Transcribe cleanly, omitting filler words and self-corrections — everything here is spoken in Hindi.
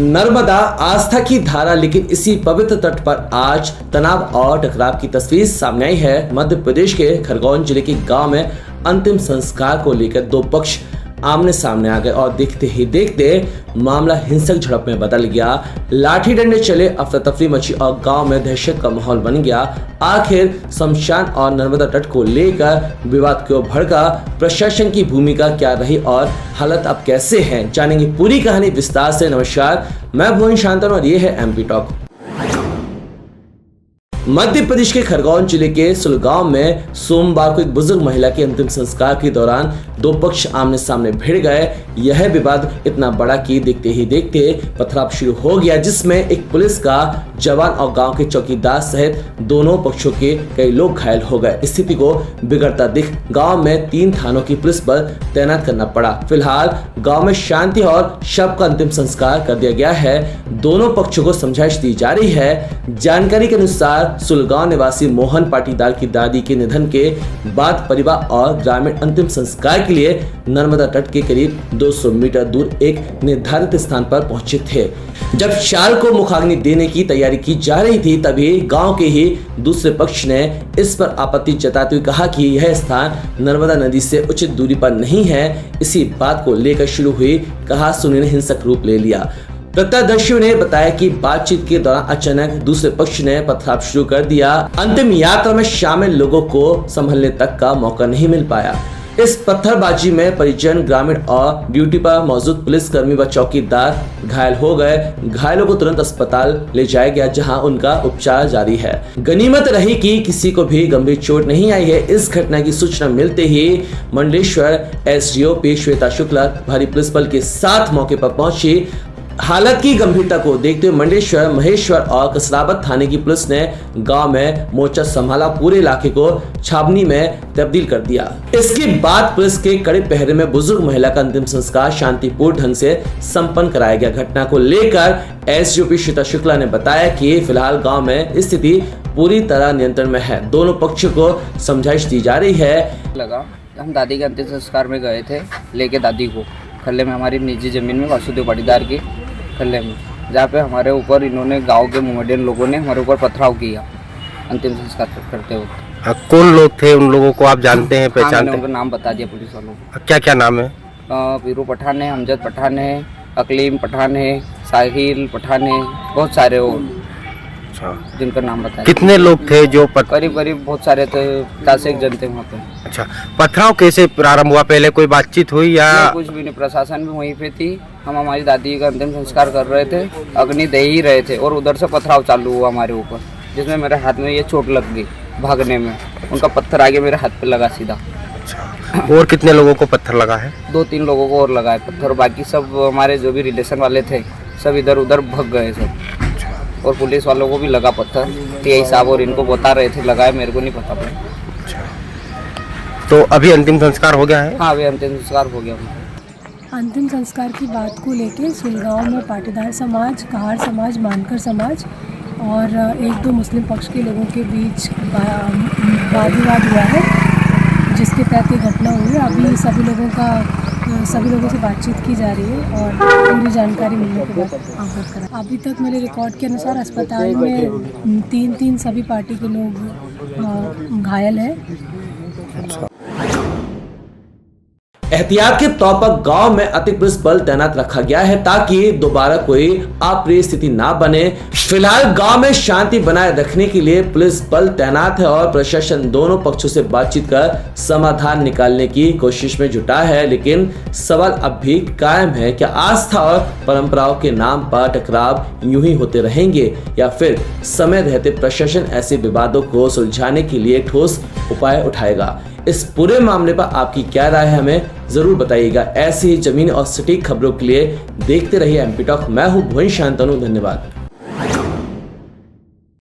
नर्मदा आस्था की धारा, लेकिन इसी पवित्र तट पर आज तनाव और टकराव की तस्वीर सामने आई है। मध्य प्रदेश के खरगोन जिले के गांव में अंतिम संस्कार को लेकर दो पक्ष आमने सामने आ गए और देखते ही देखते मामला हिंसक झड़प में बदल गया। लाठी डंडे चले, अफरा तफरी मची और गांव में दहशत का माहौल बन गया। आखिर शमशान और नर्मदा तट को लेकर विवाद क्यों भड़का, प्रशासन की भूमिका क्या रही और हालत अब कैसे हैं, जानेंगे पूरी कहानी विस्तार से। नमस्कार, मैं भुवन शांतनु और ये है एमपी टॉक। मध्य प्रदेश के खरगोन जिले के सुलगांव में सोमवार को एक बुजुर्ग महिला के अंतिम संस्कार के दौरान दो पक्ष आमने सामने भिड़ गए। यह विवाद इतना बड़ा कि देखते ही देखते पथराव शुरू हो गया, जिसमें एक पुलिस का जवान और गांव के चौकीदार सहित दोनों पक्षों के कई लोग घायल हो गए। स्थिति को बिगड़ता दिख गांव में 3 थानों की पुलिस बल तैनात करना पड़ा। फिलहाल गांव में शांति और शव का अंतिम संस्कार कर दिया गया है। दोनों पक्षों को समझाइश दी जा रही है। जानकारी के अनुसार सुलगांव निवासी मोहन पाटीदार की दादी के निधन के बाद परिवार और ग्रामीण अंतिम संस्कार के लिए नर्मदा तट के करीब 200 मीटर दूर एक निर्धारित स्थान पर पहुंचे थे। जब शाल को मुखाग्नि देने की तैयारी की जा रही थी, तभी गांव के ही दूसरे पक्ष ने इस पर आपत्ति जताते हुए कहा कि यह स्थान नर्मदा नदी से उचित दूरी पर नहीं है। इसी बात को लेकर शुरू हुई कहा-सुनी ने हिंसक रूप ले लिया। प्रत्यक्षदर्शियों ने बताया कि बातचीत के दौरान अचानक दूसरे पक्ष ने पथराव शुरू कर दिया। अंतिम यात्रा में शामिल लोगों को संभलने तक का मौका नहीं मिल पाया। इस पत्थरबाजी में परिजन, ग्रामीण और ड्यूटी पर मौजूद पुलिसकर्मी व चौकीदार घायल हो गए। घायलों को तुरंत अस्पताल ले जाया गया, जहां उनका उपचार जारी है। गनीमत रही कि किसी को भी गंभीर चोट नहीं आई है। इस घटना की सूचना मिलते ही मंडलेश्वर एसडीओपी श्वेता शुक्ला भारी पुलिस बल के साथ मौके पर पहुंची। हालत की गंभीरता को देखते हुए मंडलेश्वर, महेश्वर और कसरावत थाने की पुलिस ने गांव में मोर्चा संभाला, पूरे इलाके को छावनी में तब्दील कर दिया। इसके बाद पुलिस के कड़े पहरे में बुजुर्ग महिला का अंतिम संस्कार शांतिपूर्ण ढंग से संपन्न कराया गया। घटना को लेकर एसडीओपी श्वेता शुक्ला ने बताया कि फिलहाल गाँव में स्थिति पूरी तरह नियंत्रण में है। दोनों पक्षों को समझाइश दी जा रही है। हम दादी के अंतिम संस्कार में गए थे, लेके दादी को खल्ले में, हमारी निजी जमीन में, वासुदेव पाटीदार की खल्ले में, जहाँ पे हमारे ऊपर इन्होंने गांव के मोमेडियन लोगों ने हमारे ऊपर पथराव किया अंतिम संस्कार करते हुए। कौन लोग थे? उन लोगों को आप जानते हैं, पहचानते हैं? उनका नाम बता दिया पुलिस वालों को। क्या क्या नाम है? पीरू पठान है, हमजद पठान है, अकलीम पठान है, साहिल पठान है, बहुत सारे और जिनका नाम बताया। कितने लोग थे जो करीब बहुत सारे थे, 10 जन थे वहाँ पे। अच्छा, पथराव कैसे प्रारंभ हुआ? पहले कोई बातचीत हुई या? कुछ भी नहीं, प्रशासन भी वहीं पे थी। हम हमारी दादी का अंतिम संस्कार कर रहे थे, अग्नि दे ही रहे थे और उधर से पथराव चालू हुआ हमारे ऊपर, जिसमें मेरे हाथ में ये चोट लग गई भागने में। उनका पत्थर आगे मेरे हाथ पे लगा सीधा। अच्छा, और कितने लोगों को पत्थर लगा है? 2-3 लोगों को और लगा है पत्थर। बाकी सब हमारे जो भी रिलेशन वाले थे सब इधर उधर भग गए सब, और पुलिस वालों को भी लगा पत्थर। टीआई साहब और इनको बता रहे थे लगाए, मेरे को नहीं पता। अच्छा, तो अभी अंतिम संस्कार हो गया है? हाँ, अभी अंतिम संस्कार हो गया। अंतिम संस्कार की बात को लेके सुलगांव में पाटीदार समाज, कहार समाज, मानकर समाज और 1-2 मुस्लिम पक्ष के लोगों के बीच वाद विवाद हुआ है, जिसके तहत ये घटना हुई। अभी सभी लोगों से बातचीत की जा रही है और पूरी जानकारी मिलने के बाद अवगत करा। अभी तक मेरे रिकॉर्ड के अनुसार अस्पताल में 3 सभी पार्टी के लोग घायल हैं। एहतियात के तौर पर गांव में अतिरिक्त पुलिस बल तैनात रखा गया है, ताकि दोबारा कोई अप्रिय स्थिति ना बने। फिलहाल गांव में शांति बनाए रखने के लिए पुलिस बल तैनात है और प्रशासन दोनों पक्षों से बातचीत कर समाधान निकालने की कोशिश में जुटा है। लेकिन सवाल अब भी कायम है, क्या आस्था और परंपराओं के नाम पर टकराव यूं ही होते रहेंगे या फिर समय रहते प्रशासन ऐसे विवादों को सुलझाने के लिए ठोस उपाय उठाएगा? इस पूरे मामले पर आपकी क्या राय है, हमें जरूर बताइएगा। ऐसी ही जमीन और सटीक खबरों के लिए देखते रहिए एमपी टॉक। मैं हूं भुवन शांतनु, धन्यवाद।